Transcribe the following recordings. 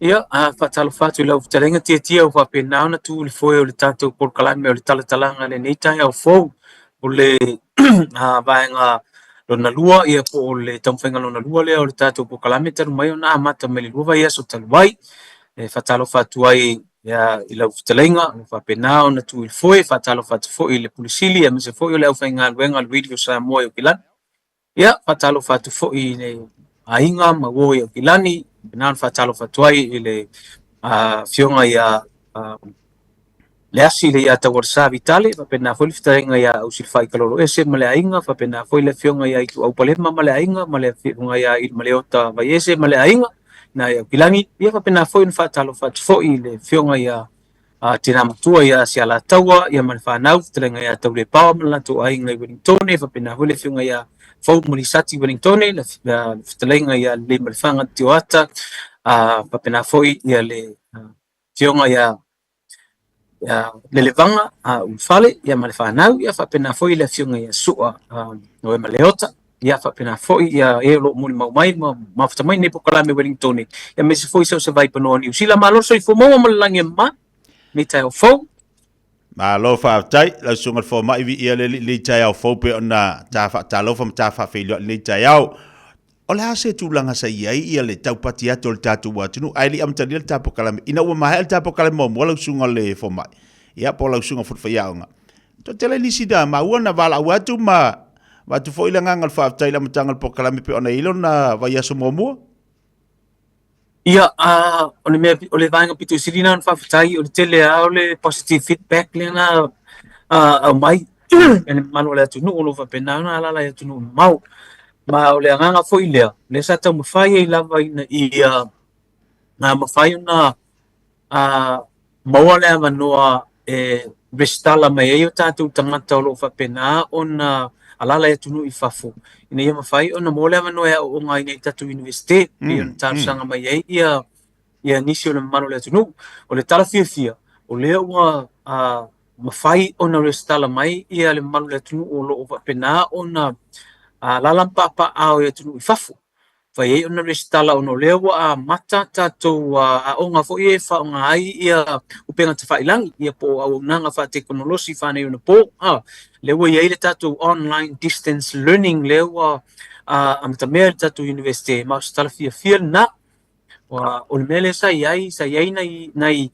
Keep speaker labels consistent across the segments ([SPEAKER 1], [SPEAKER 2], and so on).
[SPEAKER 1] Ia, whaatalo whātu lau talenga tia o whapena ona tu le foi o le tātou porkalame o le talatalanga le nei tai au fou o le vaenga lona lua ia po o le taumwhainga lona lua lea o le tātou porkalame taru mai ona amata me le lua vai aso talu wai whaatalo whātu ai ia i lau talenga o whapena ona tu il foi whaatalo whātu foi le pulisili a mese foi o le au whainga luenga le video sa moe o kilani ia whaatalo whātu foi le ainga mawo o kilani Benan whaatalo whatuai i le fionga ia le asi le ia tawar sa vitale whapena foi le whitarenga ia usil whai kaloro ese ma le ainga whapena foi le fionga ia i tu au palema ma le ainga ma le fionga ia i maleota vai ese ma le ainga na ia kilangi ia whapena foi na whaatalo whatu foi le fionga ia tina matua ia si ala taua ia ma le whanau whitarenga ia tau le pao ma la tu ainga i Wellingtone whapena foi le fionga ia fau mulisati Wellingtone le whitarenga ia le malifanga tioata whapena foi ia le fionga ia le levanga ufale ia ma le whanau ia whapena foi le fionga ia sua no e maleota ia whapena foi ia e lo muli mau mai ma whatamai ne pokalame Wellingtone ia mese foi sau se vai panoa ni usila maloso i fumoa ma lange ma me tai o fau
[SPEAKER 2] ma lo fa tai la sunga fo mai vi ia le tai au fo pe ona ta fa ta lo fa ta fa fe le tai au o le ase tūlanga sa ia le tau pati ato le tātu watunu ai li amtani le tapo kalame ina ua maha le tapo kalame mo lau sunga le fo mai ia po lau sunga futu whaiaonga to tele nisi da ma ua na vala watu ma watu fo ila ngangal whaatai la matanga le po kalame pe ona ilo na vai aso mua
[SPEAKER 1] ia o le mea o le vaenga pitu sirina on whaatai o le tele o le positive feedback le na au mai ene manu le atunu o lo whapena na alala atunu mau ma o le anganga foi lea le sa tau mawhai e lava ina ia mawhai ona maua lea manoa restala mai e o tātou tangata o lo whapena ona alala e tunu i whafo ina ia mawhai ona mo lea manoa e o ngai nei tātou universite i ona tātou sanga mai e ia nisi o le manu le tunu o le tala fia o lea ua mawhai ona restala mai ia le manu le tunu o lo whapena ona lalam papa au ya tunu ifafu fa ye ona restala ono lewa mata tatou onga fo ye fa onga ai ia upenga te failangi ia po au nanga fa teknolosi fa ne ona po lewa ye le tatou online distance learning lewa amta me tatou university ma stala fia na wa o mele sa yai nai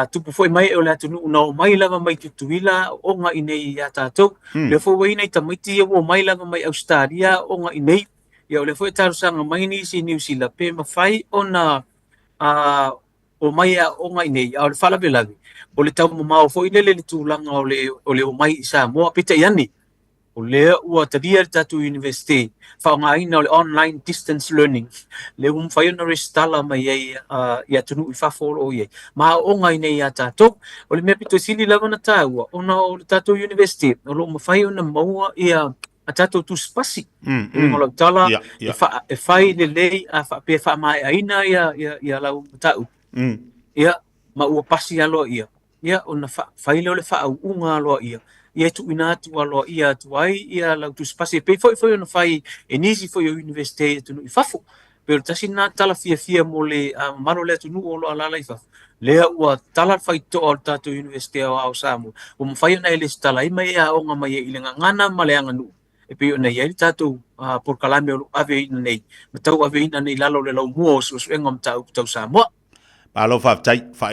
[SPEAKER 1] tupu foi mai o le atunu no mai lava mai tutuila o nga inei ya tatou le fo wai nei tamaiti o mai lava mai Australia o nga inei ia le foi taru sanga mai ni si New Zealand pe ma fai ona o mai o nga inei o le fala belavi o le tau mau foi le tulanga o le o mai sa mo pita yani o le ua tadia tatu university fa nga ina le online distance learning le fai na restala mai ia tunu i fa folo ye ma o nga ina ia tatu o le me pito sili lava na taua ona o le tatu university o lo fai ona maua ia a tatu tu spasi o lo tala e fai le lei a fa pe fa mai aina ia la tau ia ma ua pasi alo ia ona fai le fa unga lo ia tu ina tu alo ia tu ai ia la tu spasi pe foi ona fai e nisi foi o university tu i fafo pero tasi na tala fia mo le mano le tu no lo ala i fafo le ua tala fai to o tatu university o samu o fai na ele tala i mai a o nga mai i lenga ngana maleanga nu e pe ona ia tatu por kalame o ave nei matau ave ina nei lalo le lo mo so engam tau samu
[SPEAKER 2] Alo fa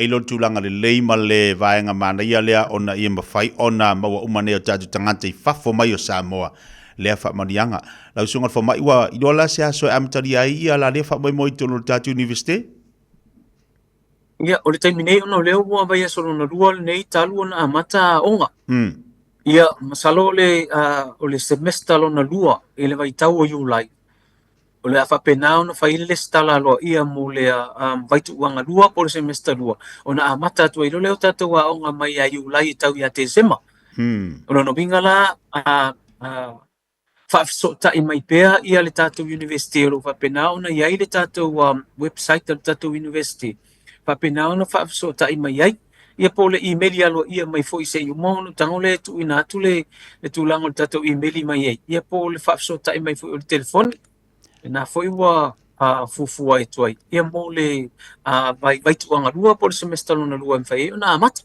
[SPEAKER 2] ilo tulanga le leima le vaenga mana ia lea ona ia mawhai ona maua umane o tatu tangata i fafo mai o Samoa lea fa manianga. Lau sunga fa mai wa idola se aso amtari ai ia la lea fa mai moi tono tatu universite?
[SPEAKER 1] Ia, o le taiminei ona leo mua vai aso na rua nei talu ona amata onga. Ia, masalo o le semester lo na lua ele vai tau o Julai. O le whapena ona whaile le stala loa ia mo le vaitu uanga lua po le semester lua. Ona amata atua ilo leo tatua onga mai a Julai tau ia te sema. Ona no bingala whaafiso ta i mai pēr ia le tātou university o whapena ona iai le tātou website le tātou university. Whapena ona whaafiso ta i mai ai. Ia po le email alo ia mai fo i se yumono tango le tu ina atu le tulango le tātou email mai ai. Ia po le whaafiso ta i mai fo i le telefoni. Na foi wa fufua e tuai. Ia mo le vai tuanga lua po le semester lona lua mwhai o na amata.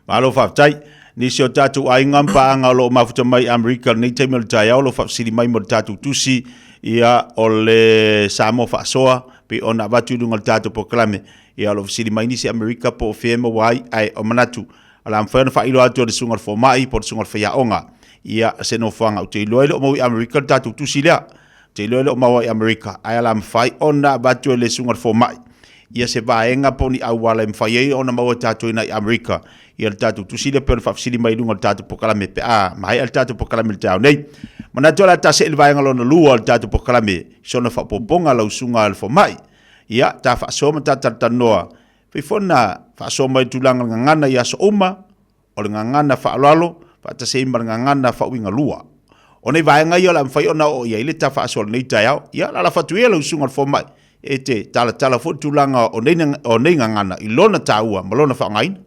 [SPEAKER 2] Malo whaftai, ni si o tātou ainga mpa anga lo mafuta mai Amerika nei teime le tai au lo whafsiri mai mo le tātou tusi ia o le Samoa whaasoa pe ona watu lunga le tātou poklame ia lo whafsiri mai ni si Amerika po o whiema wai ai o manatu ala mwhana whailo atu o le sungar fo mai po le sungar whaia ia se no whanga o te iloele o maui Amerika le tātou tusi lea te iloele o maui Amerika ai ala mwhai ona watu o le sungar fo mai ia se vaenga po ni awala mwhai ei ona maua tātou ina i Amerika ia le tātou tusile pe le whafsiri mai lunga le tātou pokalame pe mai le tātou pokalame le tāu nei mana tola tase le vaenga lona lua le tātou pokalame sona whapoponga lau sunga le fo mai ia ta whaasoma tātanoa whifona whaasoma i tūlanga ngangana ia so uma o le ngangana whaalalo whaatase ima le ngangana whauinga lua o nei vaenga ia la mwhai ona o ia ile ta whaasola nei tai au ia la whatuia lau sunga le fo mai e te tala fo tūlanga o nei ngangana i lona tāua ma lona whaangaina.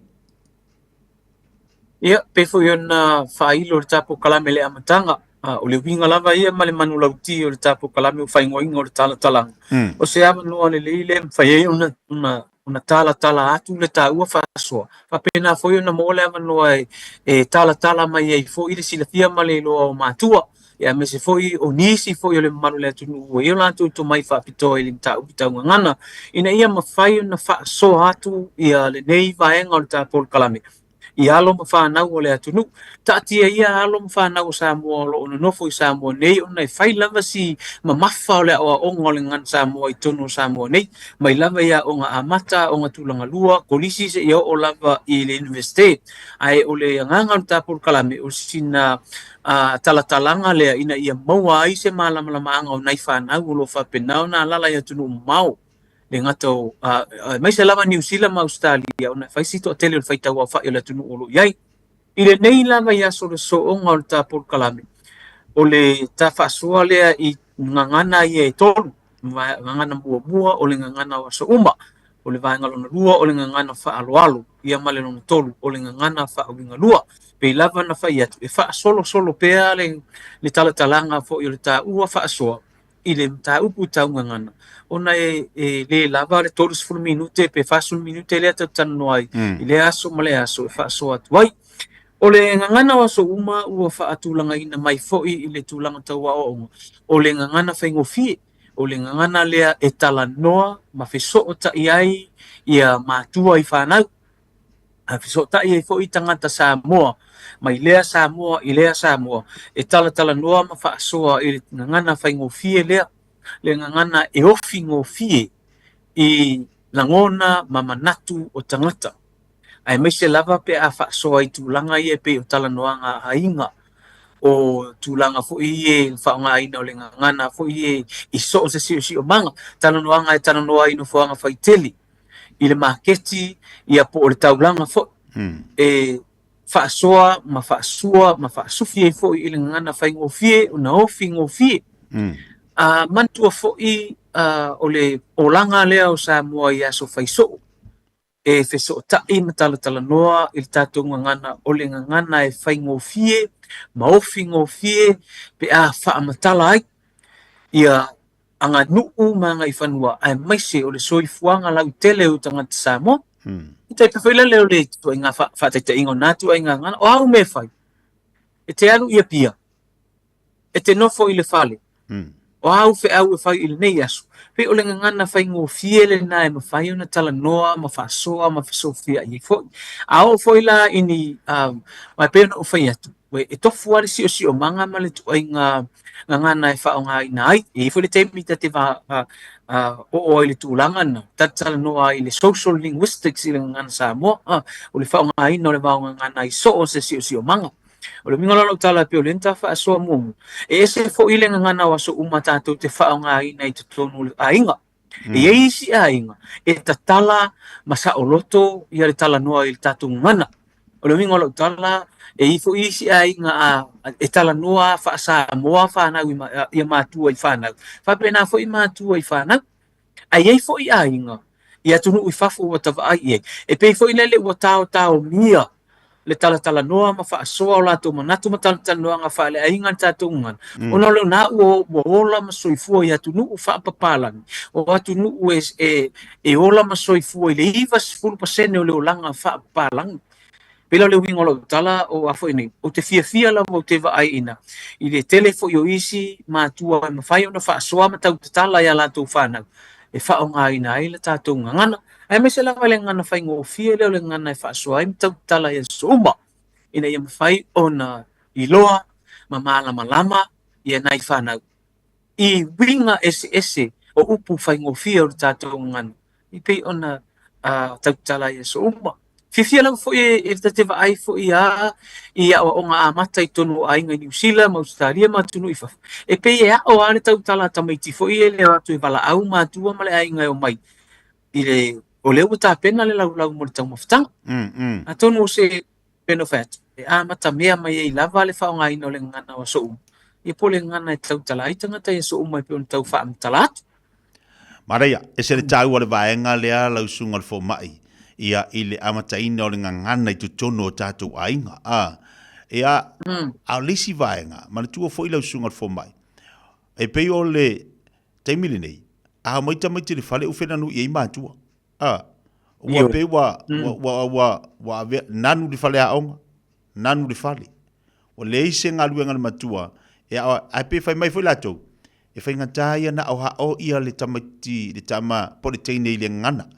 [SPEAKER 1] Ia, pe fu yona whailo le tapo kalame le amatanga. O le winga lava ia ma le manu lauti o le tapo kalame o whaingoinga o le tala. O se ama noa le leile mwhai una tala atu le ta ua whaasoa. Whapena fo yona mole ama noa e tala mai ei fo ile sila fia ma le loa o mātua. Ia me se foi o nisi foi o le manu le atunu ua. Ia lantu to mai whaapitoa ili mta upitau ngana. Ina ia mawhai na whaasoa atu ia le nei vaenga o le tapo kalame. I alo ma whanau o le atunu. Tātia ia alo ma whanau o Samoa lo ono nofo i Samoa nei. Ona i whai lava si ma mawha o le awa onga o le ngan Samoa i tono Samoa nei. Mai lava ia o ngā amata, o ngā tūlanga lua, kolisi se ia o lava i le universite. Ai o le nganga o tāpuru kalame o sina talatalanga lea ina ia maua ai se malamalama anga o nai whanau o lo whapenau na lala i atunu mau. Le ngato mai se lava New Zealand ma Australia ona fai sito tele o fai tau fa ile tunu olo yai ile nei lava ya so le so onga o ta por kalame o le ta fa so le I ngangana ye tolu ngangana bua o le ngangana wa so uma o le vaenga lona lua o le ngangana fa alo ia male lona tolu o le ngangana fa o lua pe lava na fa ia e fa solo pea le talatalanga fo ile ta ua fa so ile mta upu tau ngangana ona le lava le todos fulu minute pe fasul minute le tanu ai ile aso male aso fa so atuai o le ngangana wa so uma ua fa atulanga ina mai foi ile tulanga tau o le ngangana fa ngofi o le ngangana le e talanoa ma fe so ta iai ia matua I fanau a fe so ta iai foi tangata Samoa mai lea Samoa e tala noa ma fa so ile ngangana fa ngofi le ngangana e ofi ngofie I langona mamanatu o tangata. Ai mai se lava pe a whaasoa I tūlanga I pe o talanoanga hainga o tūlanga fo I whaonga ina o le ngangana fo I so o se si o manga talanoanga e talanoa ino whaonga whaiteli I le maketi I a po o le taulanga fo e whaasoa ma whaasufi fo I le ngangana whaingofie o na ofi ngofie mantua fo'i o le olanga lea o Samoa I aso whaiso e wheso ta'i ma talanoa I le tātou ngangana o le ngangana e whaingofie ma ofi ngofie pe a whaamatala ai ia anga nuu mga I whanua ai maise o le soifuanga lau tele o tangata Samoa I tai pewhaila leo le tu ai ngā whaataita ingo nātu ai ngangana o au me whai e te alu ia pia e te nofo I le whale o au fe au e whai ili nei asu. Pe o le ngangana whai ngō fiele na e ma whai ona tala noa, ma whaasoa, ma whasofia I fwoi. A o fwoi la ini, mai pe ona o whai atu. We e tofu wale si o manga ma le tu ai ngangana e whao ngā ina ai. E fwoi le teimi ta te o le tūlanga na. Tala noa I le social linguistics I le ngangana Samoa. O le whao ngā ina o le wao ngangana I so o se si o manga. O le mingala lo tala pe o le nta wha asoa mumu. E ese fo ile ngangana waso umatato te wha o ngā ina I te tonu ainga. E eisi ainga. E ta tala masa o loto I le tala noa I le tatu ngana. O le mingala lo tala e ifo isi ainga e tala noa wha asa moa whanau I mātua I whanau. Whapena fo I mātua I whanau. Ai ei fo I ainga. I atunu I whafu o tawa ai e. E pei fo I lele ua tao mia. le tala noa ma fa'asoa o latou manatu ma tala noa nga fa'aleaiga le tatou ngana ona le na ua ola ma soifua i atu nuu fa'apapalagi o atu nuu e ola ma soifua i le iva 10% o le olaga fa'apapalagi pela le winga lo tala o afo ini o te fia la o te va'aiina i le tele fo yo isi matua ma fai ona fa'asoa ma tau te tala ia latou fanau e fa'aogāina ai le tatou ngana ai me se lava le ngana fai ngofia le o le ngana e whaasoa ai tau tala e suma ina ia mawhai ona i loa ma malama ia nai whanau i winga ese o upu fai ngofia o le tātou ngana i pei ona tau tala e suma fifia lang fo e te vai fo ia o nga amata i tonu ai nga New Zealand ma Australia ma tunu ifa e pei e o ane tau tala tamaiti fo i le atu e vala au ma tua ma le ai nga o mai i le o leo ta pena le lau mo le tau maftanga a tonu se benefit e amata mea mai e lava le fa nga ino le ngana o so i po le ngana e tau tala i tangata e so mai pe on tau fa am talat
[SPEAKER 2] Maria, e se le tau o le vaenga lea lau sunga le fo mai ia i le amataina o le ngangana i tutono o tātou ainga. Ia, a lisi vaenga, ma le tua fo i lau sunga le fo mai. E pei o le taimile nei, a maita le fale ufena nu i ei mātua. Ua pei wa nanu le fale aonga, nanu le fale. O le eise ngā luenga le matua, a pei fai mai fo i latou. E fai ngata ia na au hao ia le tamaiti, le tama pole teine i le ngana.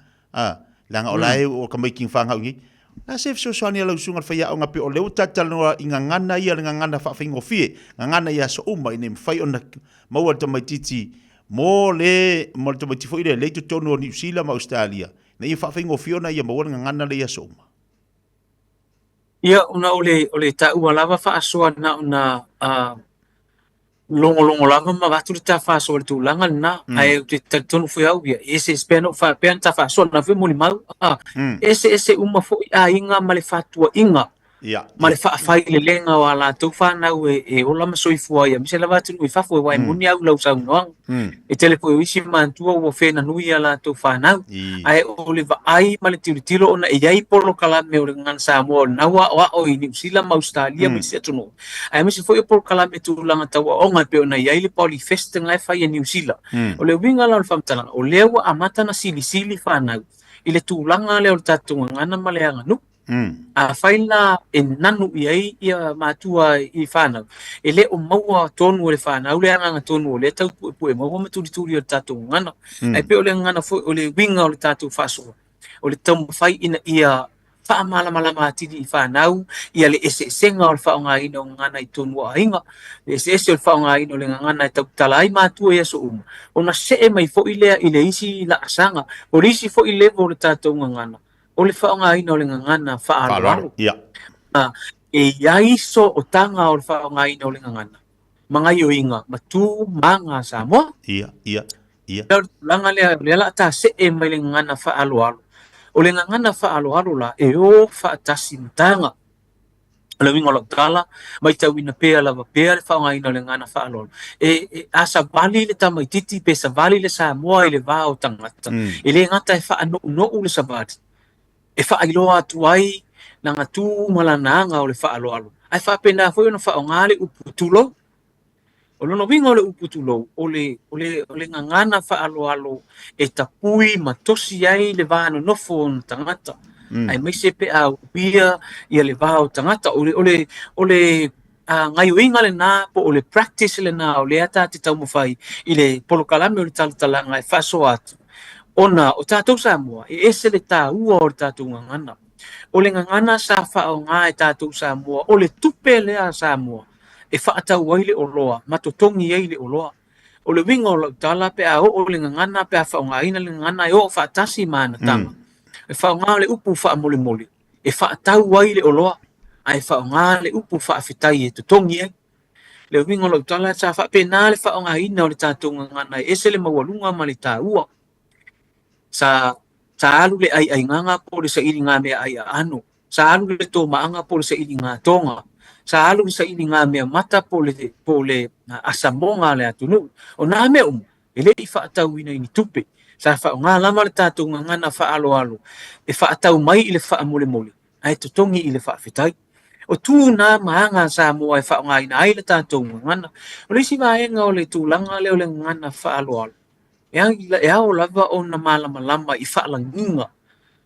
[SPEAKER 2] Langa o lae o ka making whanga ungi. Na se fso soani ala usunga whai au ngapi o leo tataloa i ngangana ia le ngangana whawhingo fie. Ngangana ia so uma i ne mwhai o na maua tamaititi mo le tamaiti fo i le leitu tonu o New Zealand ma Australia. Na ia whawhingo fie ona ia maua ngangana le ia so uma.
[SPEAKER 1] Ia una ole ta ua lava whaasoa na una longo lava ma watu le ta whaasoa le tūlanga na ai te tonu fui au ia ese speno fa pean ta whaasoa na fe muli mau ese uma fo a inga ma le fatua inga ma le whaafai le lenga o ala tau whanau e ola ma soifua ia mise lava tunu i whafo e wai muni au lau sau noang e telepo e isi mantua ua whena nui ala tau whanau ai o le vaai ma le tilo ona e iai polo kalame o le ngan Samoa naua o i New Zealand ma Australia ma isi atunu ai mise fo i polo kalame tūlanga tau o ngai pe ona iai le poli feste ngai whai e New Zealand o le winga la le whamtalanga o lewa amata na sili whanau i le tūlanga leo le tatunga ngana ma le anga nuku a faila e nanu i ia matua i whanau. E le o maua tonu o le whanau, le anga tonu o le tau pu e maua maturi o le tātou ngana. Ai pe o le ngana o le winga o le tātou whasoa. O le tau mawhai ina ia whaamalama atiri i whanau, ia le senga o le whaonga ina o ngana i tonu a inga. Le ese o le whaonga ina o le ngana i tau talai matua ia so uma. O na se mai fo i lea i le isi la asanga, o le isi fo i levo o le tātou ngana. O le whaonga ina o le ngangana whaaloalo. E iaiso o tanga o le whaonga ina o le ngangana. Mga i o inga, matu manga Samoa.
[SPEAKER 2] Ia.
[SPEAKER 1] Langa le ala ta se e mai le ngangana whaaloalo. O le ngangana whaaloalo la e o whaatasi mtanga. Le winga lo tala, mai tau ina pea lava pea le whaonga ina o le ngangana whaaloalo. E asa vali le tamaititi, pe sa vali le Samoa i le vā o tangata. E le ngata e whaano no le sabati. E whaailoa atu ai na ngatu malananga o le whaaloalo. Ai whaapena foi ona whaonga le uputulo. O lono winga o le uputulo, o le ngangana whaaloalo e tapui matosi ai le vāno nofo o tangata. Ai mai se pe a upia ia le vā o tangata. O le ngai winga le nā po o le practice le nā o le ata te tau mawhai i le polokalame o le talatala e whaso atu. Ona o tātou Samoa, e ese le tā ua o le tātou ngangana. O le ngangana sa whao ngā e tātou Samoa, o le tupe lea Samoa, e whaatau ai le oloa, matotongi ai le oloa. O le winga o lau tala pe a o le ngangana pe a whao ngā ina le ngangana e o whaatasi mana tanga. E whao ngā le upu wha mole. E whaatau ai le oloa, ai whao ngā le upu wha whitai e tutongi ai. Le winga o lau tala sa wha pe nā le whao ngā ina o le tātou ngangana e ese le mawalunga ma le tā ua. Sa alu le ai nganga po le sa ili ngā mea ai ano. Sa alu le tō maanga po le sa ili ngā tonga. Sa alu le sa ili ngā mea mata po le asamonga le atunu. O nā mea ele i whaatau ina ini tupe. Sa whao ngā lama le tātou ngā ngana whaalo. E whaatau mai i le wha mole. ai totongi i le whaafetai. O tū nā maanga sa mua e whaonga ina ai le tātou ngana. O le si vaenga o le tūlanga leo le ngana whaaloalo. E au lava o na malama lama i whaalanginga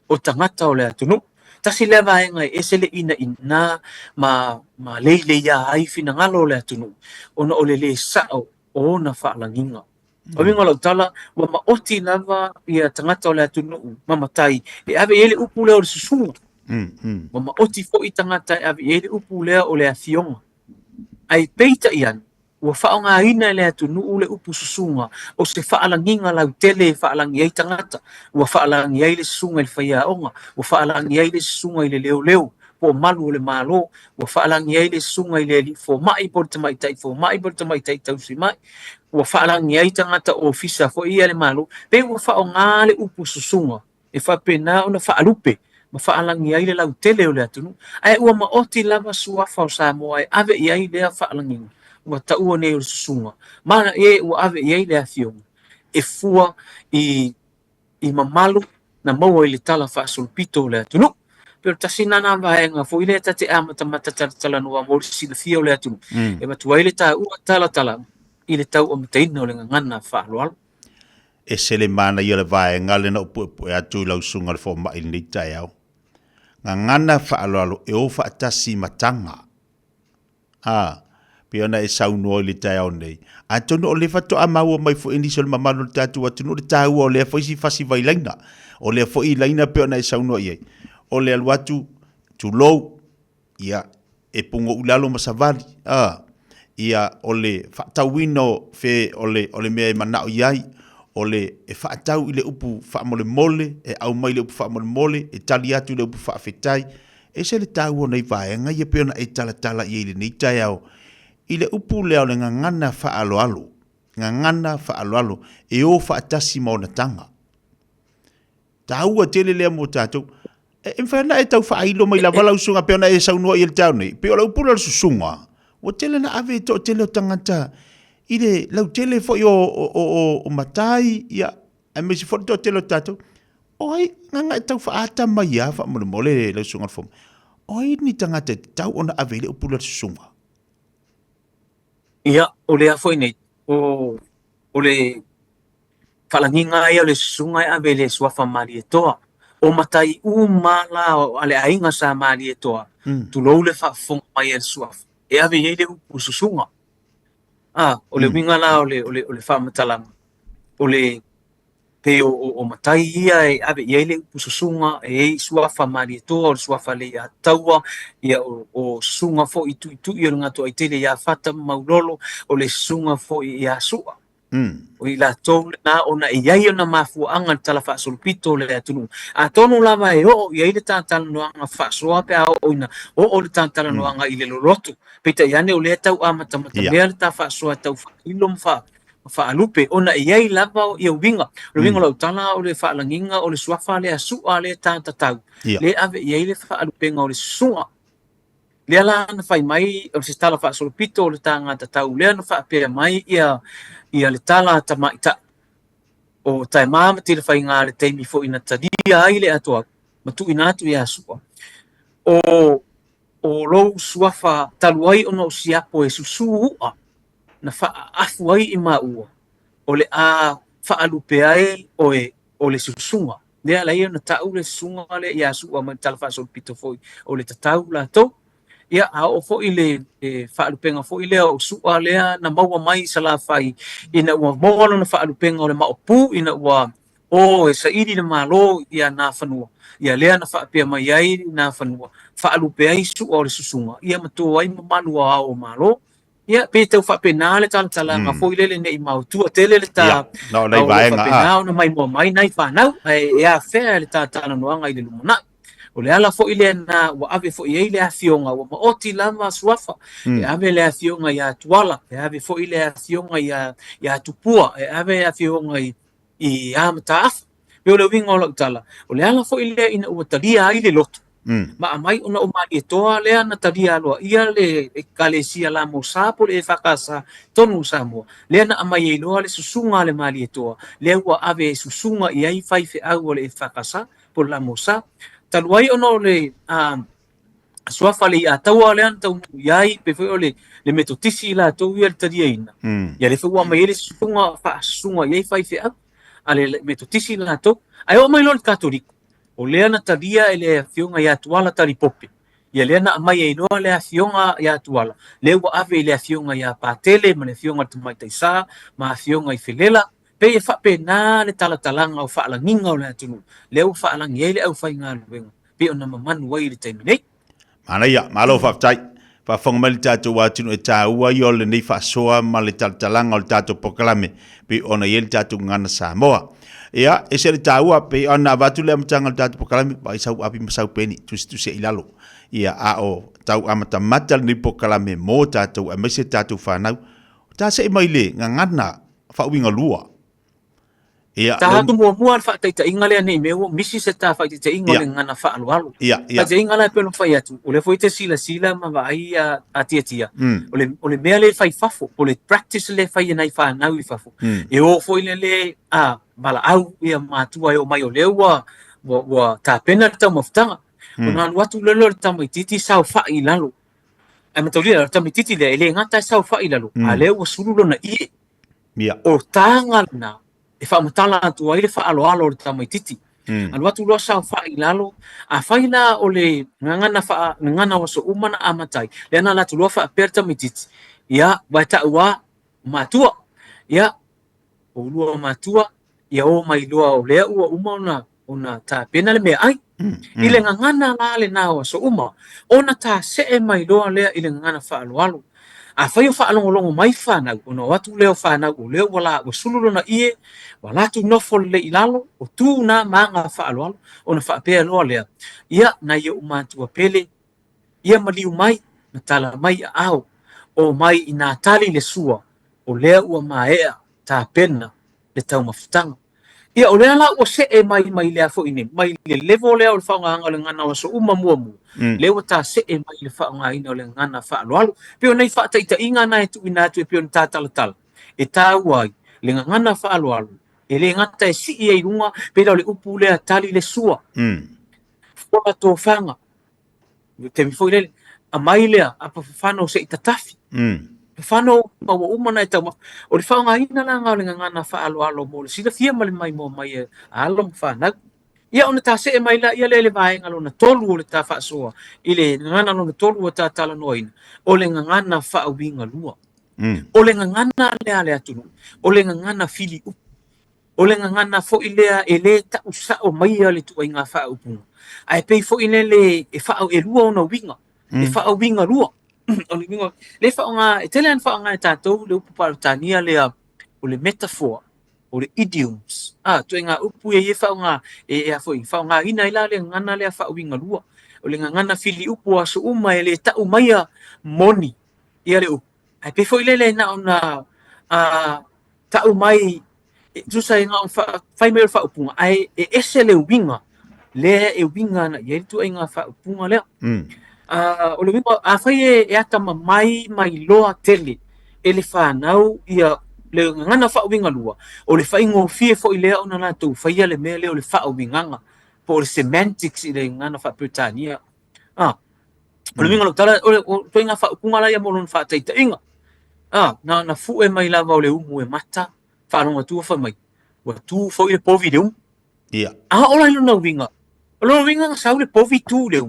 [SPEAKER 1] o tangata o le atunu. Tasi le vaenga e se le ina ma leile ia ai fina ngalo o le atunu. Ona o le sao o na whaalanginga. O winga lau tala, wa maoti lava ia tangata o le atunu mamatai. E ave ele upu leo le susunga. Wa maoti fo i tangata e ave ele upu leo o le afionga. Ai peita ian, ua whaonga ina le atunu le upu susunga o se whaalanginga lau tele e whaalangi ai tangata. Ua whaalangi ai le susunga i le whaia onga. Ua whaalangi ai le susunga i le leo leo. Po malu o le malo. Ua whaalangi ai le susunga i le li. Fo mai por tamaitai. Fo mai por tamaitai tausi mai. Ua whaalangi ai tangata o fisa fo ia le malo. Pe ua whaonga le upu susunga. E whapena o na whaalupe. Ma whaalangi ai le lau tele o le atunu. Ai ua maoti lava suafa o Samoa e ave i ai lea whaalanginga. Ua taua nei o le susunga. Mana e ua ave i ai lea fionga. E fua i mamalu na maua i le tala whaasolpito o le atunu. Pero tasi nana vaenga fo i le tate amata matatala noa mo le sila fia o le atunu. E matua i le ta ua tala i le tau o mitaina o le ngana whaaloalo.
[SPEAKER 2] E sele mana i le vaenga le na upu e atu lau sunga le fo mai ni tai au. Ngana whaaloalo e o whaatasi matanga. Piona e sauno le tai au nei. A tono o le fato a maua mai fo indi sol mamano le tatu atunu le tau o le fo isi fasi vai laina. O le fo i laina piona e sauno i ei. O le aluatu tu lou ia e pungo ulalo masavali. Ia o le whaatawino fe o le mea e manao iai. O le e whaatau i le upu whaamole mole, e au mai le upu whaamole mole, e tali atu le upu whaafetai. E se le tau o nei vaenga ia peona e tala i le nei tai au. I le upu leo le ngangana whaaloalo. Ngangana whaaloalo. E o whaatasi mauna tanga. Taua tele lea mo tātou. E mwhana e tau whaailo mai la walau sunga peona e saunua i le tau nei. Peo lau pula susunga. O tele na ave to tele o tangata. I le lau tele fo i o matai. Ia. E mesi fo to tele o tātou. Oi, nganga e tau whaata mai a wha mole mole lau sunga fom. Oi, ni tangata tau ona ave le upula susunga.
[SPEAKER 1] Ia, o le afo nei, o le whalanginga ai o le sunga e ave le suafa mali e toa. O matai mala o ale ainga sa mali e toa. Tu lou le whaafonga mai e le suafa. E ave ei le upu susunga. O le winga la o le whaamatalanga. O le pe o matai ia e ave ia le upu susunga e suafa mali e toa o le suafa le ia taua ia o sunga fo i tu i o ngatu ai tele ia fata maulolo o le sunga fo i ia sua. O i la tau na ona i ai ona mafuanga tala whaasolpito le atunu. A tonu lava e i ai le tātala noanga whaasoa pe a oina o le tātala noanga i le lorotu. Peita iane o le tau amata mea le tā whaasoa tau whailom whaalupe. Ona i ai lava i au winga. Le winga lau tala o le whaalanginga o le suafa le asua le tātatau. Le ave i ai le whaalupenga o le sua. Le ala na whai mai o se tala whaasolpito o le tāngata tau. Le ana whaapea mai ia le tala tamaita o tai mama te le whai ngā le teimi fo ina tadia ai le atua matu ina atu ia sua o lou suafa talu ai ona o siapo e susu ua na wha afu ai i maua o le a whaalupe ai o le susunga le ala ia na tau le susunga le ia sua ma tala whaasolpito fo o le tatau la tau ia o fo ile whaalupenga fo ile o sua lea na maua mai sa la whai ina ua mōlo na whaalupenga o le maopu ina ua e sa iri na malo ia na whanua ia lea na whaapea mai ai na whanua whaalupe ai sua o le susunga ia matua ai mamalua o malo ia pe tau whaapea nā le tala ngā fo ile le nei mautua tele le ta
[SPEAKER 2] no nei vaenga
[SPEAKER 1] nā na mai mua mai nai whanau ia whea le ta tala noanga i le lumana o le ala fo ile na wa ave fo ile le afionga wa maoti lama suafa e ave le afionga ya tuala e ave fo ile afionga ya tupua e ave afionga i amataaf pe le winga o tala o le ala fo ile ina o talia ai le loto ma mai ona o mali toa le ana talia lo ia le kalesia la mo sapo le fakasa tonu samo le ana amai lo le susunga le mali toa le wa ave susunga i ai fai fe au le fakasa por la mosa taluai ono le suafa le ataua le anta iai pe foi ole le metotisi la to ia le tadiaina ia le fua mai ele sunga iai fai fe ale le metotisi la to ai o mai lo katoliko o le ana tadia ele fionga ia tuala tali pope ia le ana mai e no le fionga ia tuala le wa ave le fionga ia patele ma le fionga tu mai taisa ma fionga I felela pe e fa pe na le talatalanga o fa la ninga o le tunu le o fa la ngele au fai nga luenga pe ona mamanu wai le terminate
[SPEAKER 2] mana ia malo fa tai fa fong mal tato wa tunu e ta ua yo le nei fa soa ma le talanga o le tato pokalame pe ona yel tato ngana Samoa ia e se le ta ua pe ona vatu le mtanga le tato pokalame ba isau api masau peni tu se ilalo ia a o tau amata matal ni pokalame mo tato a mese tato fa nau ta se mai le ngana fa winga lua ia
[SPEAKER 1] ta hatu mua fa taita ingale nei meu misi se ta fa taita ingale ngana fa alu
[SPEAKER 2] ia
[SPEAKER 1] taita ingale pelo fa atu ole foi te sila ma vai a tia ole mea le fai fafo ole practice le fai nei fa nau I fafo e o foi le bala au ia matua o mai o le wa ta pena ta moftanga ona watu le lo ta mai titi sa fa I lalo ai matolia ta mai titi le ngata sa fa I lalo ale o sululo na I
[SPEAKER 2] ia
[SPEAKER 1] o tanga na e fa matala tu ai le fa alo le tamai titi anu atu lo sa fa ilalo a faina o le ngana waso umana amatai le na la tu lo fa aperta mititi ia ba ta wa matua ia o lo matua ia o mai lo o le una ta pena le me ai ile ngana la le na waso uma ona ta se e mai lo le ile ngana fa alo a fai fa longo mai fa na ono watu leo fa na o leo wala o sululo na ie wala tu no fol le ilalo o tu na manga fa alo ona fa pe lo le ia na ye uma tu pele ia mali mai na tala mai au o mai ina tali le sua o leo o mai ta pena le tau mafutanga ia o le la o se e mai le afo ine mai le level le o fa nga le ngana o so uma muamu le o ta se e mai le fa nga ina le ngana fa alo pe o nei fa ta inga na tu ina tu pe on ta tal e ta wai le ngana fa alo e le ngata e si e runga pe le upu le tali le sua fo to fanga te mi foi le a mai le a pa fano se itatafi fano ma wa uma na tama o le fanga ina la nga le ngana fa alo mo le sila fia mai mo mai alo fa na ia ona ta se mai la ia le vai ngalo na tolu o le ta fa soa ile ngana no tolu o ta tala noina o le ngana fa winga lua o le ngana le ale atu o le ngana fili o le ngana fo ile ele ta usa o mai ale tu inga fa upu ai pe fo ile le e fa e lua ona winga e fa winga lua o le winga le fa nga e tele fa nga ta to le upu pa tania le o le metaphor o le idioms tu inga upu e fa nga e fo fa nga ina ila le ngana le fa winga lua o le ngana fili upu aso uma ele ta umaya moni ia le upu ai pe fo ile le na ona ta umai tu sai nga fai me fa upu ai ese le winga na ia tu inga fa upu le o le winga a fai e ata mai loa tele ele fa nau ia le ngana fa winga lua o le fai ngo fie fo ile ona na tu fai le mele o le fa winga po le semantics ile ngana fa putania o le winga lo tala o to inga fa kunga la ia mo lon fa taita inga na fu e mai lava o le umu e mata fa no tu fa mai wa tu fo ile po video
[SPEAKER 2] ia
[SPEAKER 1] o la no winga o lo winga sa le po vi tu le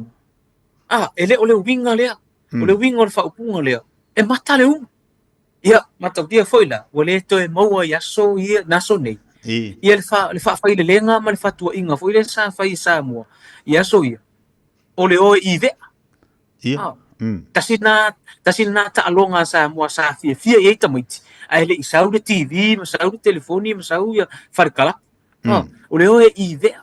[SPEAKER 1] ele o le winga le o le winga o fa kunga le e mata le umu ia mata dia foi la o le to e maua ia so ia naso nei ia le fa fa ile lenga ma le fa tu inga foi le sa fa isa mo ia so ia o le o i ve
[SPEAKER 2] ia
[SPEAKER 1] tasina ta alonga sa mo sa fia e tamiti ai le isau le TV ma sau le telefoni ma sau ia farkala o le o i ve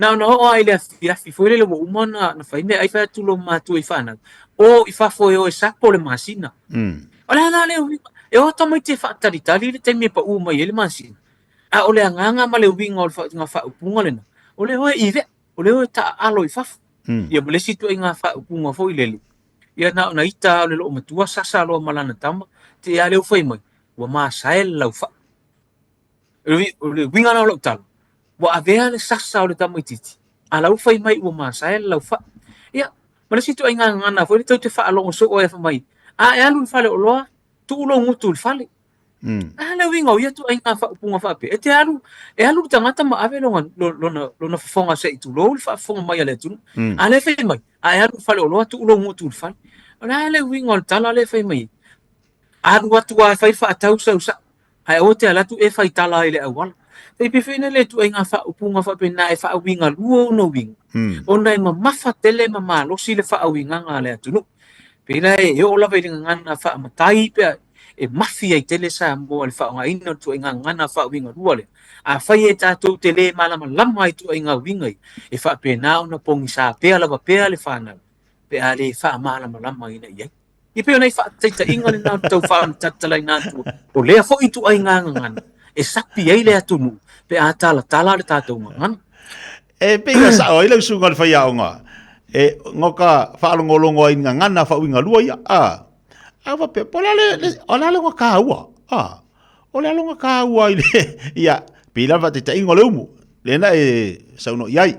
[SPEAKER 1] na ai le fia foi le mo umana na fai me ai fa tu lo ma tu i fana o i fa foi o sa po le masina Ola na le e o tamai te fa tali le te me pa uma ele masina o le nganga ma le winga o nga fa upunga le na o le o i ve o le o ta alo i fa ia mo le situ nga fa upunga foi le ia na ita le lo matua sasa lo malana tama te ia le foi mai wa ma sael lau fa le winga na lo tal wa avea le sasa o le tama titi lau fai mai ua masai lau fa ia mana situ ai ngana foi tau te fa alongo so o e fa mai e alu fale o loa tu ulo ngutu fale le winga ia tu ai nga fa punga fa pe e alu tangata ma ave lona fonga se tu lo fa fonga mai ale tu ale fai mai e alu fale o loa tu ulo ngutu fale le winga tala le fai mai alu atu a fai fa tau sa ai o te ala tu e fai tala ile awal e pe fina le tu ai nga fa punga fa pe na e fa winga luo no winga ona ma mafa tele ma malo si le fa winga nga le tu no pe la e o la ve ngana fa matai pe e mafi ai tele sa mo le fa nga ino tu ai ngana fa winga luo le a fai e tato tele mala lama ai tu ai nga winga e fa pe na ona pongi sa pe ala ba pe ale fa na pe ale fa mala lama ina ia i pe ona fa taita inga le na tau fa tatala ina tu o le fo itu ai ngana e sapi ai le atunu pe atala tala le tato ngana
[SPEAKER 2] e pinga sa o ile sunga fa ya nga e ngoka fa longo ai ngana fa winga lua ya va pe pola le ona le ka ua ole longa ka ua ile ya pila va te ingo le umu le na e sa no yai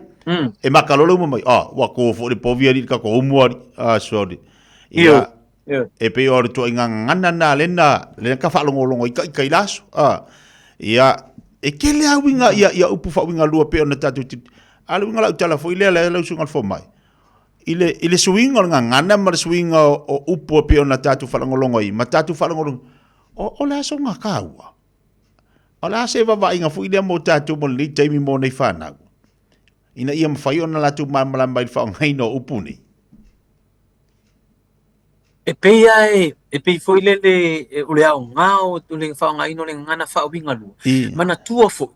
[SPEAKER 2] e makalolo mo mai wa ko fo le povia ka ko umu sorry ya e pe o to ngana na le ka fa longo i ka laso ya e ke le winga ya upu fa winga lua pe ona tatu ala winga la tala fo ile la sunga fo mai ile swinga nga ngana mar swinga o upo pe ona tatu fa ngolongo i matatu fa ngolongo o la so nga kawa ala se va inga fu ile mo tatu mo li taimi mo nei fana ina ia mfai ona la tu mamala mai fa ngai no upu ni
[SPEAKER 1] e pe foi le o le au ngao o le fa ngai no le ngana fa winga lu mana tua fo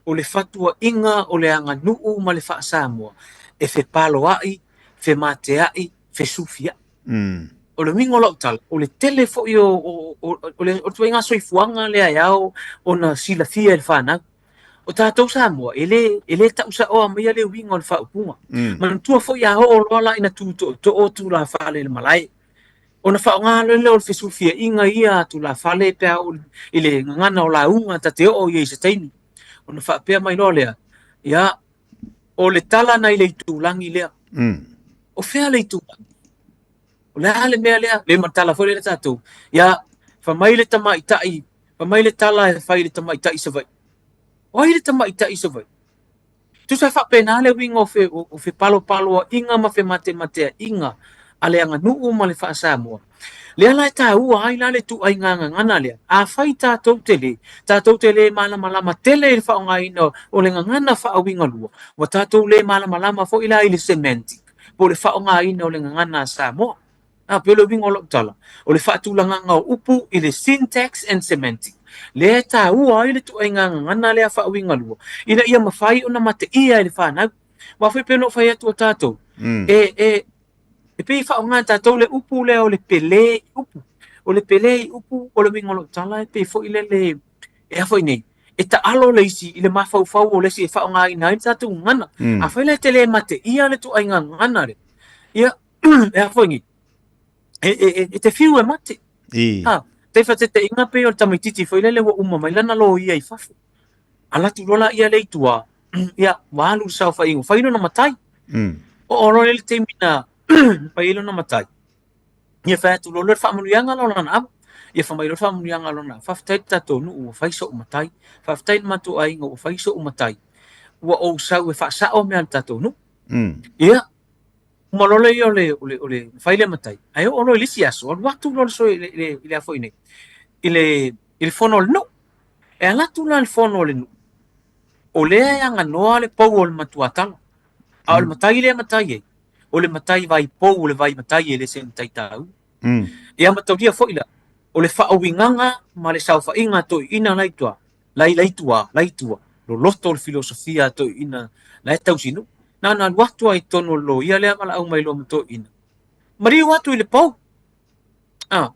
[SPEAKER 1] o le fatua inga o le anga nuu ma le fa Samoa e fe palo ai fe mate ai fe sufia o le mingo lo tal o le tele fo yo o le o tu inga soi fuanga le ai au ona sila fia el fana o tatou Samoa ele ta usa o mai le winga o le fa upunga man tua fo ya o lo la ina tu to o tu la fa le malai ona fa nga le o fe sufia inga ia tu la fa le pe o ile ngana o la unga ta te o ye se taini ona fa pe mai no lea ia o le tala nai le tulangi lea o fea le tu o le ale mea lea le matala foi le tatou ia fa mai le tama itai fa mai le tala e fai le tama itai se vai o ai le tama itai se vai tu sa fa pe na le winga o fe palo inga ma fe mate inga ale anga nuu ma le fa Samoa le ala ta ua ai la le tu ai ngana le a fai tatou tele malama tele le fa ngai no o le ngana fa winga lua wa tatou le malama fo ila ile sementi po le fa ngai no le ngana Samoa a pelo winga lo tala o le fa tu langa nga upu ile syntax and semantic le ta ua ai le tu ai ngana le fa winga lua ina ia mafai ona mate ia le fa na wa foi pelo fai atu tatou e pe fa nga tatou le upu le o le pele upu o le mingolo tala e pe fo ile le e fo nei e ta alo le isi ile mafau o le si fa nga ina i tatou ngana a fa le tele mate ia le tu ai ngana le ia e fo ngi e te fiu e mate te fa te inga pe o tamititi fo ile le wo uma mai lana lo ia i fa ala tu lola ia le tua ia walu sa fa ingo fa ino na matai o lo le te mina pa ilo na matai ia fa tu lo fa mulianga lo na ia fa mai lo fa mulianga lo na fa tai ta to nu fa so matai fa tai matu ai ngo fa so matai wa o sa we fa sa o me ta to nu ia mo lo le yo le fa ile matai ai o lo lisia so wa tu lo so ile fo ine ile fono no e ala tu la il fono le nu o le anga no le po o le matuatala a le matai le matai o le matai vai pou o le vai matai e le sen tai tau ia matauria fo ila o le whaawinganga ma le sauwhainga to ina laitua laitua lo loto o le filosofia to ina lai tau sinu na watua i tono lo ia lea mala au mai lo to ina mari watu i le pou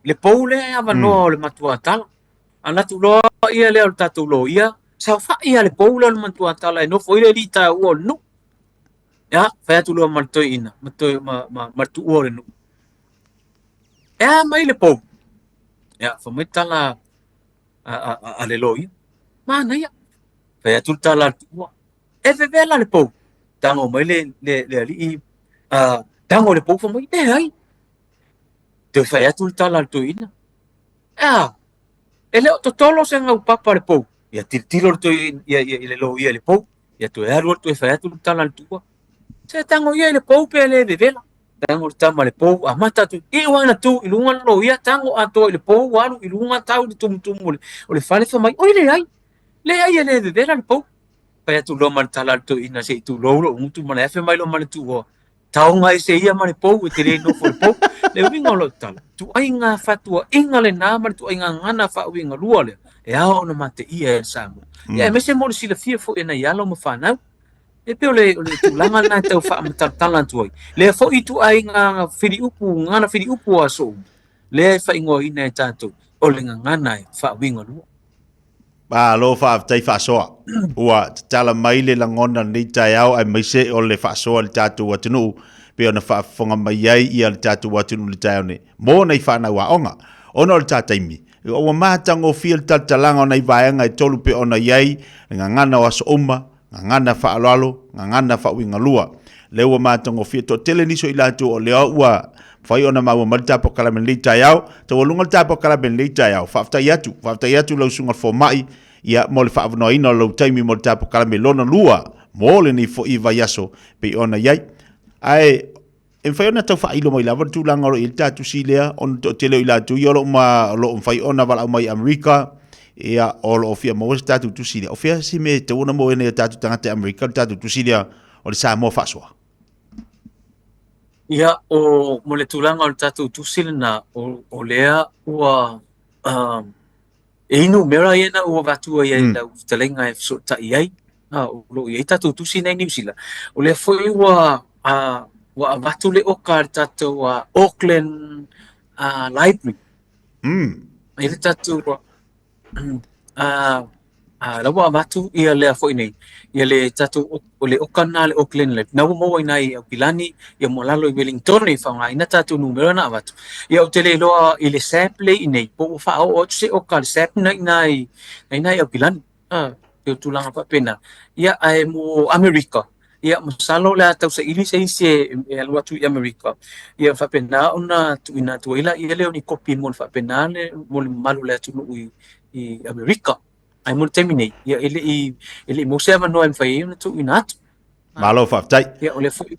[SPEAKER 1] le pou le ava noa o le matua tala ana tu lo ia lea o tatou lo ia sauwha ia le pou le matua tala e no fo ile li ta ua no ya fa tu lo marto ina martu ore no mai le po ya fa mai tala ale loi ma na ya fa tu tala e ve vela le po tango mai le ali tango le pou fa mai ai te fa ya tu tala tu ina ele to tolo se ngau papa le pou ia tilo tu ia le lo ia le pou ia tu ero tu fa ya tu tala tu se tango ia le pou pe le vela tango tama le pou a mata tu I wana tu I lunga lo ia tango ato le pou walu I lunga tau de tum o le fale fa mai o le ai le vela le pou pa tu lo man tala tu ina se tu lo mutu mana fa mai lo man tu o tau ngai se ia mane pou te le no fo pou le winga lo tala tu ai nga fatua inga le na man tu ai nga ngana fa winga lua le e ao na mate ia e samu ia me se mo si le fia fo ina ia lo mo fa na e pe ole tu langa na tau fa mata tala tu ai le fo I tu ai nga fili upu ngana fili upu aso le fa ingo ina e tatu ole nga ngana fa winga lua
[SPEAKER 2] ba lo fa tai fa so ua tala mai le langona ni tai au ai mai se o le fa so le tatu watunu pe ona fa fonga mai ai ia le tatu watunu le tai ne mo nei fa na wa onga ona le tatai mi o ma tango fil tatalanga nei vaenga I tolu pe ona iai nga ngana wa so uma nga ngana fa alalo nga ngana fa winga lua le o ma tango fil to tele ni so ila tu o le ua fai ona ma ma tapo kala men lita yao to lunga tapo kala men lita yao fa yatu lo sunga fo mai ia mo le fa no ina lo taimi mo tapo kala men lona lua mo le ni fo iva yaso pe ona yai ai en fai ona to fa ilo mo lava tu langa lo il tatu silea on to tele ila tu yo lo ma lo fai ona vala mai America ia all of ya mo tatu tu silea of ya si me te ona mo ene tatu tangata America tatu tu silea o le sa mo fa so
[SPEAKER 1] ia o mo le tulanga o tatu tusile na o lea ua e inu mera iena ua vatua ia I lau talenga e so ta iai o lo iai tatu tusi nei New Zealand o lea foi ua vatu le oka le tatu Auckland Library i le tatu la wa vatu ia le foi nei ia le tatu o le okana le Auckland le na mo ina I Pilani ia mo lalo I Wellington I fa ina tatu numero na vatu ia o tele loa I le sample nei po fa o se o ka sample nai I Pilani te tulanga pa pena ia ai mo America ia mo salo la tau se ili se e alua tu I America ia fa pena ona tu ina tu ila ia le oni copy mo fa pena le mo malu la tu I America ai mo terminate ia ele mo se no em fai na tu inat
[SPEAKER 2] malo fa tai
[SPEAKER 1] ia ole foi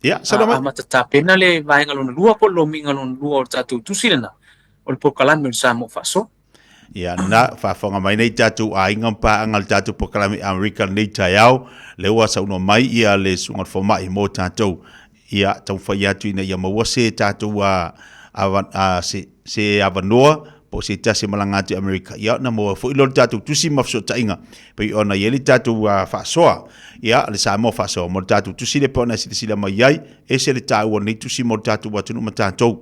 [SPEAKER 2] ia salama
[SPEAKER 1] mata ta pena le vai ngalo lua po lo minga lo lua o tatu tu silena ole po kalame sa mo faso
[SPEAKER 2] ia na fa fonga mai nei tatu a inga pa angal tatu po kalame American nei taiao le wa sa no mai ia le sunga fo mai mo tatu ia tau fa ia tu ina ia mo se tatu a se avanoa po se tasi malangati Amerika ia na mo fo ilo tatu tusi mafso tainga pe ona yeli tatu fa soa ia le sa mo fa so mo tatu tusi le pona si le mai ai e se le tau ni tusi mo tatu watu no matato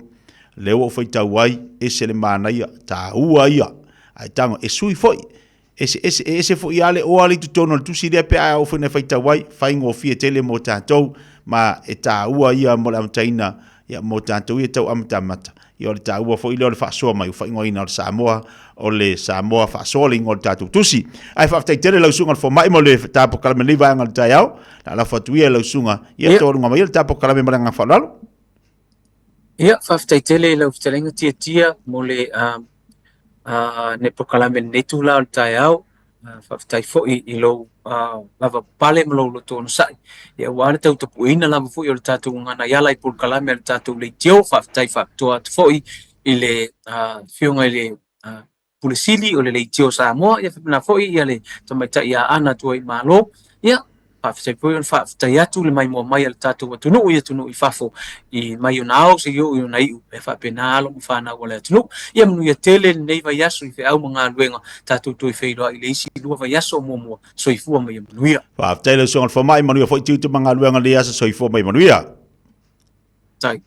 [SPEAKER 2] le o foi tau ai e se le mana ia ta ua ia ai tango e sui foi ese fo ia le o ali tu tono tusi le pe a o foi na foi tau ai fai ngo fie tele mo tato ma e ta ua ia mo la taina ia mo tato ia tau amtamata ia le tau fo ile le fa so mai fa ngoi na Samoa o le Samoa fa so le ngol tatu tusi ai fa tai tele lo sunga fo mai mo le tapo kalme le va ngal taiao la fa tu ia lo sunga ia to nga mai le tapo kalme manga fa lalo
[SPEAKER 1] ia fa tai tele lo telenga tia mo le ne po kalme ne tu la taiao fa tai fo I lo lava pale mo lo to no sai ia wa tau to puina lava fo I tatu ngana ia lai por kalame le tatu le tio fa tai fa to at fo I le fiunga le pulisili o le tio sa mo ia na fo ia le to mai ta ia ana to I malo ia fa tai fo fa tai atu le mai mo mai le tatu tu no ia tu no I fa fo I mai nao se yo na I e fa penalo mo fa na wala tu no ia mo ia tele nei va yaso I fe au mga luenga tatu tu I fe lo I le isi lua va yaso mo so I fu mai manuia
[SPEAKER 2] fa tai lo sunga fo mai manuia fo tu tu mga luenga le yaso so I fu mai manuia
[SPEAKER 1] tai